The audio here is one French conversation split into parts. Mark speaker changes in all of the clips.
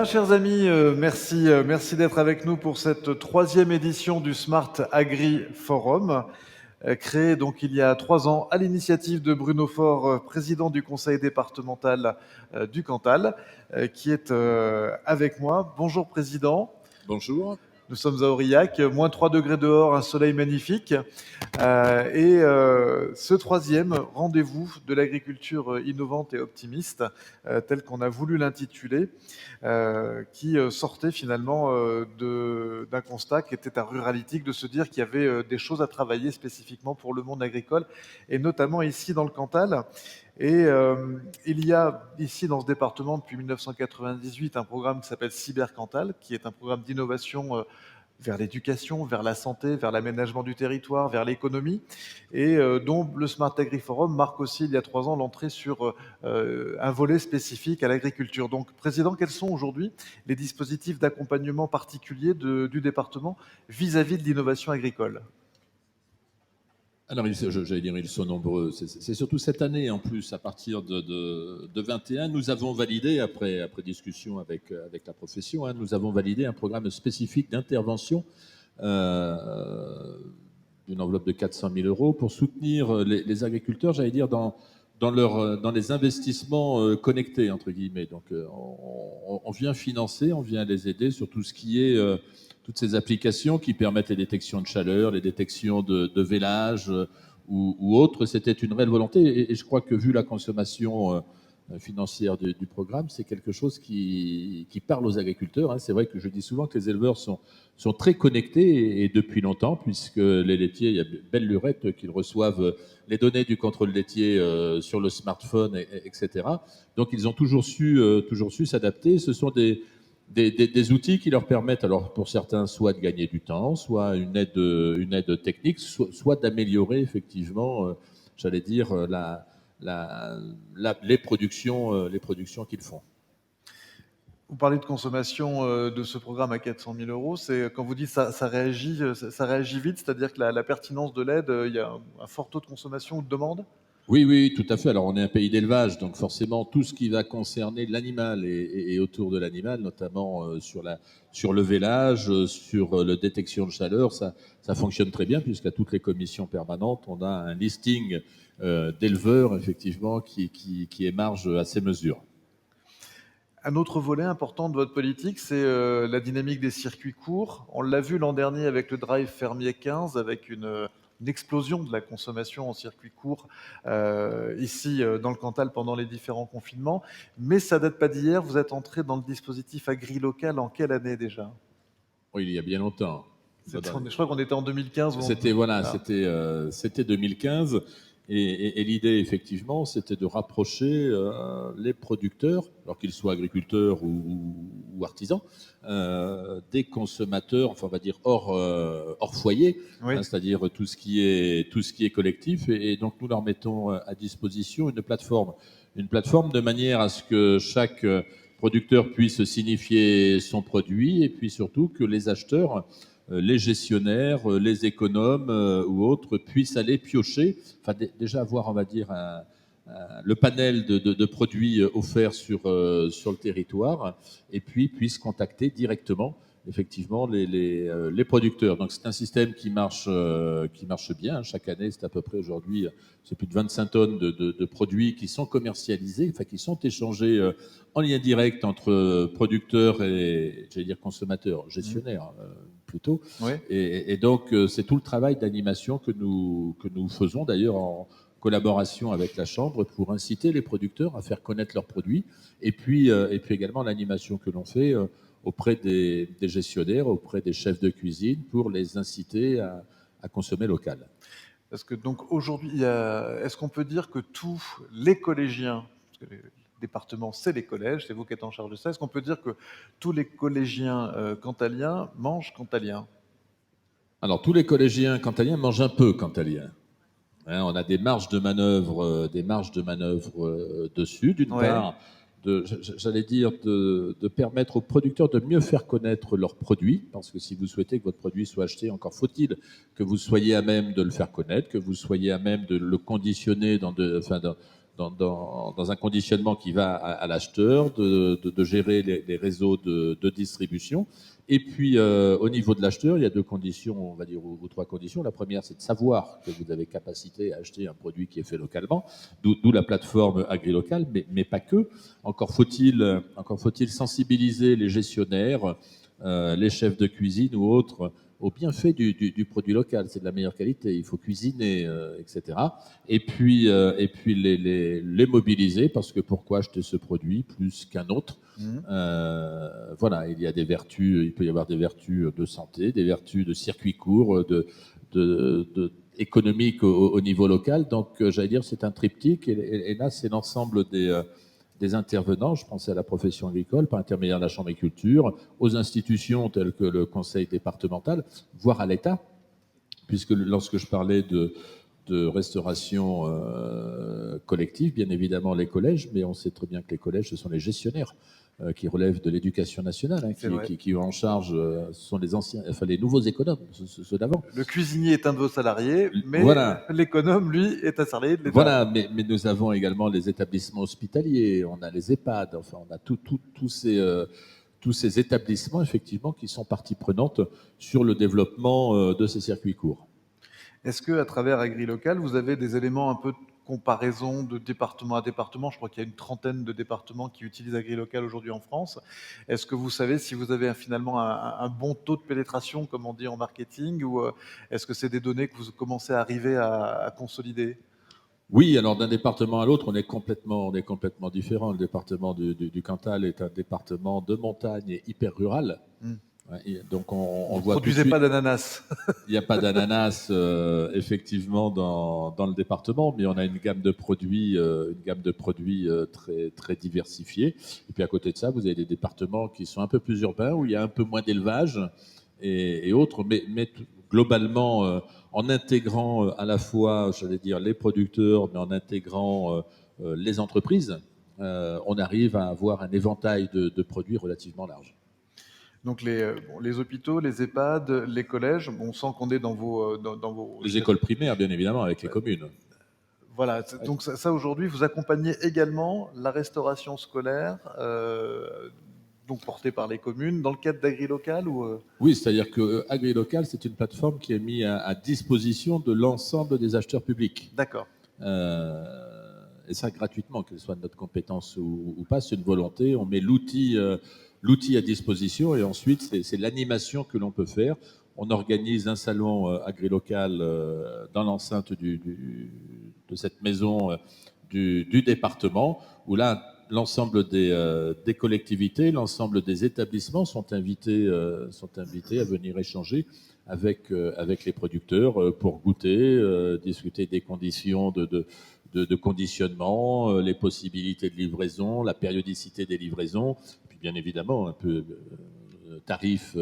Speaker 1: Bien, chers amis, merci d'être avec nous pour cette troisième édition du Smart Agri Forum, créé donc il y a 3 ans à l'initiative de Bruno Faure, président du conseil départemental du Cantal, qui est avec moi. Bonjour, président.
Speaker 2: Bonjour.
Speaker 1: Nous sommes à Aurillac, moins 3 degrés dehors, un soleil magnifique. Ce troisième rendez-vous de l'agriculture innovante et optimiste, tel qu'on a voulu l'intituler, qui sortait finalement d'un constat qui était un ruralytique, de se dire qu'il y avait des choses à travailler spécifiquement pour le monde agricole, et notamment ici dans le Cantal. Il y a ici dans ce département depuis 1998 un programme qui s'appelle Cybercantal, qui est un programme d'innovation vers l'éducation, vers la santé, vers l'aménagement du territoire, vers l'économie, et dont le Smart Agri Forum marque aussi il y a 3 ans l'entrée sur un volet spécifique à l'agriculture. Donc, Président, quels sont aujourd'hui les dispositifs d'accompagnement particuliers du département vis-à-vis de l'innovation agricole ?
Speaker 2: Alors, j'allais dire, ils sont nombreux. C'est surtout cette année, en plus, à partir de 21, nous avons validé, après discussion avec la profession, nous avons validé un programme spécifique d'intervention d'une enveloppe de 400 000 euros pour soutenir les agriculteurs, j'allais dire, dans les investissements connectés, entre guillemets. Donc, on vient financer, on vient les aider sur tout ce qui est toutes ces applications qui permettent les détections de chaleur, les détections de vélage ou autres. C'était une réelle volonté et je crois que vu la consommation financière du programme, c'est quelque chose qui parle aux agriculteurs. C'est vrai que je dis souvent que les éleveurs sont très connectés et depuis longtemps, puisque les laitiers, il y a belle lurette qu'ils reçoivent les données du contrôle laitier sur le smartphone, etc. Donc ils ont toujours su s'adapter. Ce sont des outils qui leur permettent, alors pour certains, soit de gagner du temps, soit une aide technique, soit d'améliorer effectivement, j'allais dire, les productions qu'ils font.
Speaker 1: Vous parlez de consommation de ce programme à 400 000 euros. C'est, quand vous dites ça réagit vite, c'est-à-dire que la pertinence de l'aide, il y a un fort taux de consommation ou de demande ?
Speaker 2: Oui, tout à fait. Alors, on est un pays d'élevage, donc forcément, tout ce qui va concerner l'animal et autour de l'animal, notamment sur le vélage, sur la détection de chaleur, ça fonctionne très bien, puisqu'à toutes les commissions permanentes, on a un listing d'éleveurs, effectivement, qui émarge à ces mesures.
Speaker 1: Un autre volet important de votre politique, c'est la dynamique des circuits courts. On l'a vu l'an dernier avec le Drive Fermier 15, avec une explosion de la consommation en circuit court ici dans le Cantal pendant les différents confinements. Mais ça date pas d'hier. Vous êtes entré dans le dispositif agri-local en quelle année déjà ?
Speaker 2: Oui, il y a bien longtemps.
Speaker 1: Je crois qu'on était en 2015.
Speaker 2: C'était 2015. Et l'idée, effectivement, c'était de rapprocher les producteurs, alors qu'ils soient agriculteurs ou artisans, des consommateurs, enfin on va dire hors foyer,
Speaker 1: Oui.
Speaker 2: c'est-à-dire tout ce qui est collectif. Et donc nous leur mettons à disposition une plateforme de manière à ce que chaque producteur puisse signifier son produit et puis surtout que les acheteurs, les gestionnaires, les économes ou autres puissent aller piocher, enfin déjà avoir, on va dire, le panel de produits offerts sur le territoire et puis puissent contacter directement effectivement les producteurs. Donc c'est un système qui marche bien. Chaque année, c'est à peu près aujourd'hui, c'est plus de 25 tonnes de produits qui sont commercialisés, enfin qui sont échangés en lien direct entre producteurs et, j'allais dire, consommateurs, gestionnaires plutôt.
Speaker 1: Oui.
Speaker 2: Et donc c'est tout le travail d'animation que nous faisons d'ailleurs en collaboration avec la Chambre pour inciter les producteurs à faire connaître leurs produits et puis également l'animation que l'on fait auprès des gestionnaires, auprès des chefs de cuisine pour les inciter à consommer local.
Speaker 1: Parce que donc aujourd'hui, est-ce qu'on peut dire que tous les collégiens, parce que le département c'est les collèges, c'est vous qui êtes en charge de ça, est-ce qu'on peut dire que tous les collégiens cantaliens mangent cantalien ?
Speaker 2: Alors tous les collégiens cantaliens mangent un peu cantalien. On a des marges de manœuvre, dessus, d'une part, j'allais dire, de permettre aux producteurs de mieux faire connaître leurs produits, parce que si vous souhaitez que votre produit soit acheté, encore faut-il que vous soyez à même de le faire connaître, que vous soyez à même de le conditionner dans un conditionnement qui va à l'acheteur, de gérer les réseaux de distribution. Et puis, au niveau de l'acheteur, il y a deux conditions, on va dire, ou trois conditions. La première, c'est de savoir que vous avez capacité à acheter un produit qui est fait localement, d'où la plateforme AgriLocal, mais pas que. Encore faut-il sensibiliser les gestionnaires, les chefs de cuisine ou autres au bienfait du produit local. C'est de la meilleure qualité, il faut cuisiner, etc. Et puis les mobiliser, parce que pourquoi acheter ce produit plus qu'un autre? Voilà, il y a des vertus, il peut y avoir des vertus de santé, des vertus de circuit court, économique au niveau local. Donc, j'allais dire, c'est un triptyque, et là, c'est l'ensemble des intervenants, je pensais à la profession agricole, par intermédiaire de la Chambre d'agriculture, aux institutions telles que le Conseil départemental, voire à l'État, puisque lorsque je parlais de restauration collective, bien évidemment les collèges, mais on sait très bien que les collèges, ce sont les gestionnaires qui relèvent de l'éducation nationale, qui ont en charge, ce sont les anciens, enfin les nouveaux économes, ceux d'avant.
Speaker 1: Le cuisinier est un de vos salariés, mais
Speaker 2: voilà.
Speaker 1: L'économe, lui, est un salarié de l'État.
Speaker 2: Voilà, mais nous avons également les établissements hospitaliers, on a les EHPAD, enfin on a tous ces établissements effectivement qui sont partie prenante sur le développement de ces circuits courts.
Speaker 1: Est-ce qu'à travers AgriLocal, vous avez des éléments un peu de comparaison de département à département? Je crois qu'il y a une trentaine de départements qui utilisent AgriLocal aujourd'hui en France. Est-ce que vous savez si vous avez finalement un bon taux de pénétration, comme on dit en marketing, ou est-ce que c'est des données que vous commencez à arriver à consolider?
Speaker 2: Oui, alors d'un département à l'autre, on est complètement différent. Le département du Cantal est un département de montagne et hyper rural. Ouais, donc on voit.
Speaker 1: Vous ne produisez pas d'ananas.
Speaker 2: Il n'y a pas d'ananas effectivement dans le département, mais on a une gamme de produits, très très diversifiée. Et puis à côté de ça, vous avez des départements qui sont un peu plus urbains où il y a un peu moins d'élevage et autres, mais globalement en intégrant à la fois, j'allais dire, les producteurs, mais en intégrant les entreprises, on arrive à avoir un éventail de produits relativement large.
Speaker 1: Donc les hôpitaux, les EHPAD, les collèges, on sent qu'on est dans vos...
Speaker 2: Les écoles primaires, bien évidemment, avec les communes.
Speaker 1: Voilà, donc ça aujourd'hui, vous accompagnez également la restauration scolaire, donc portée par les communes, dans le cadre d'AgriLocal ou
Speaker 2: Oui, c'est-à-dire que AgriLocal, c'est une plateforme qui est mise à disposition de l'ensemble des acheteurs publics.
Speaker 1: D'accord.
Speaker 2: Et ça gratuitement, qu'elle soit de notre compétence ou pas, c'est une volonté. On met l'outil à disposition et ensuite c'est l'animation que l'on peut faire. On organise un salon AgriLocal dans l'enceinte de cette maison du département où là l'ensemble des collectivités, l'ensemble des établissements sont invités à venir échanger avec les producteurs pour goûter, discuter des conditions de conditionnement, les possibilités de livraison, la périodicité des livraisons, puis bien évidemment un peu tarif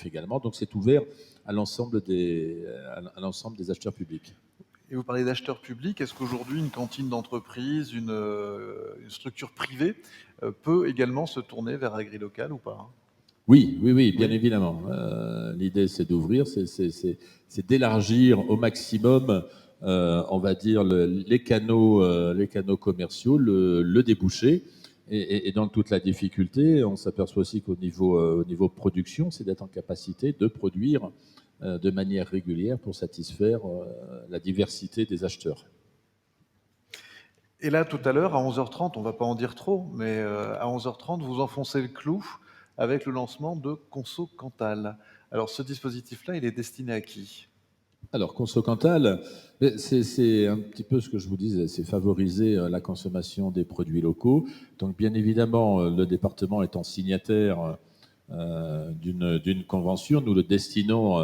Speaker 2: également. Donc c'est ouvert à l'ensemble des acheteurs publics.
Speaker 1: Et vous parlez d'acheteurs publics, est-ce qu'aujourd'hui une cantine d'entreprise, une structure privée peut également se tourner vers AgriLocal ou pas?
Speaker 2: Oui, bien évidemment. L'idée, c'est d'ouvrir, c'est d'élargir au maximum, on va dire, les canaux commerciaux, le débouché. Et dans toute la difficulté, on s'aperçoit aussi qu'au niveau production, c'est d'être en capacité de produire de manière régulière pour satisfaire la diversité des acheteurs.
Speaker 1: Et là, tout à l'heure, à 11h30, on ne va pas en dire trop, mais à 11h30, vous enfoncez le clou avec le lancement de Conso Cantal. Alors, ce dispositif-là, il est destiné à qui?
Speaker 2: Alors, Conso Cantal, c'est un petit peu ce que je vous disais, c'est favoriser la consommation des produits locaux. Donc, bien évidemment, le département étant signataire d'une convention, nous le destinons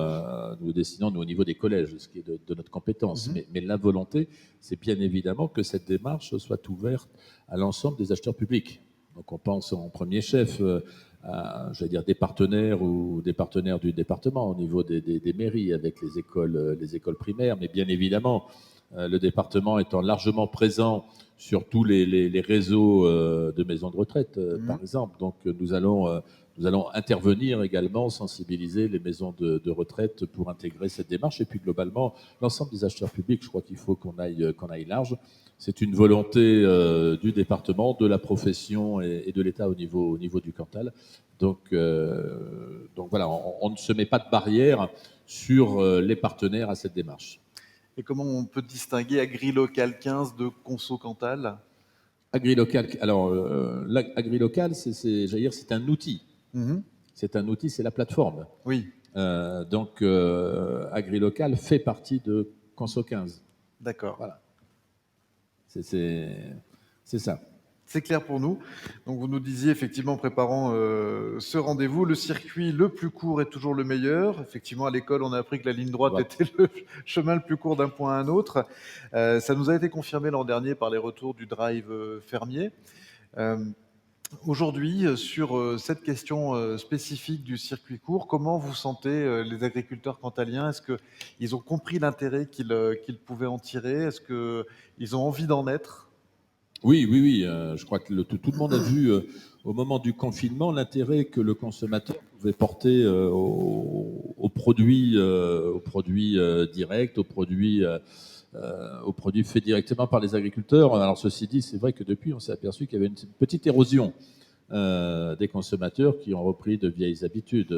Speaker 2: nous, au niveau des collèges, ce qui est de notre compétence. Mais la volonté, c'est bien évidemment que cette démarche soit ouverte à l'ensemble des acheteurs publics. Donc on pense en premier chef à, j'allais dire, des partenaires du département au niveau des mairies avec les écoles primaires, mais bien évidemment le département étant largement présent sur tous les réseaux de maisons de retraite, par exemple. Donc nous allons intervenir également, sensibiliser les maisons de retraite pour intégrer cette démarche. Et puis globalement, l'ensemble des acheteurs publics, je crois qu'il faut qu'on aille large. C'est une volonté du département, de la profession et de l'État au niveau du Cantal. Donc voilà, on ne se met pas de barrière sur les partenaires à cette démarche.
Speaker 1: Et comment on peut distinguer AgriLocal 15 de Conso Cantal?
Speaker 2: AgriLocal, alors AgriLocal, j'allais dire, c'est un outil. C'est un outil, c'est la plateforme.
Speaker 1: Oui.
Speaker 2: Donc AgriLocal fait partie de Conso 15.
Speaker 1: D'accord.
Speaker 2: Voilà. C'est ça.
Speaker 1: C'est clair pour nous. Donc vous nous disiez effectivement en préparant ce rendez-vous, le circuit le plus court est toujours le meilleur. Effectivement, à l'école, on a appris que la ligne droite était le chemin le plus court d'un point à un autre. Ça nous a été confirmé l'an dernier par les retours du drive fermier. Aujourd'hui, sur cette question spécifique du circuit court, comment vous sentez les agriculteurs cantaliens? Est-ce qu'ils ont compris l'intérêt qu'ils pouvaient en tirer? Est-ce qu'ils ont envie d'en être?
Speaker 2: Oui. Je crois que tout le monde a vu au moment du confinement l'intérêt que le consommateur pouvait porter aux produits directs, aux produits faits directement par les agriculteurs. Alors ceci dit, c'est vrai que depuis, on s'est aperçu qu'il y avait une petite érosion des consommateurs qui ont repris de vieilles habitudes.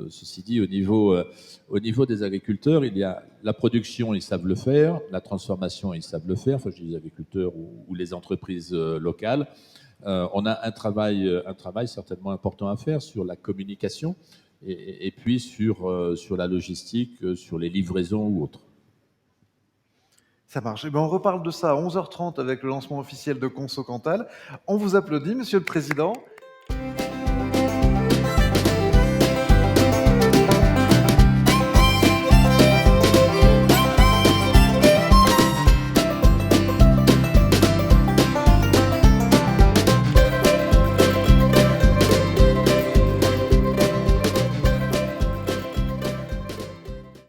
Speaker 2: Ceci dit, au niveau des agriculteurs, il y a la production, ils savent le faire, la transformation, ils savent le faire, enfin je dis les agriculteurs ou les entreprises locales. On a un travail certainement important à faire sur la communication et puis sur la logistique, sur les livraisons ou autres.
Speaker 1: Ça marche. Eh ben, on reparle de ça à 11h30 avec le lancement officiel de Conso Cantal. On vous applaudit, Monsieur le Président.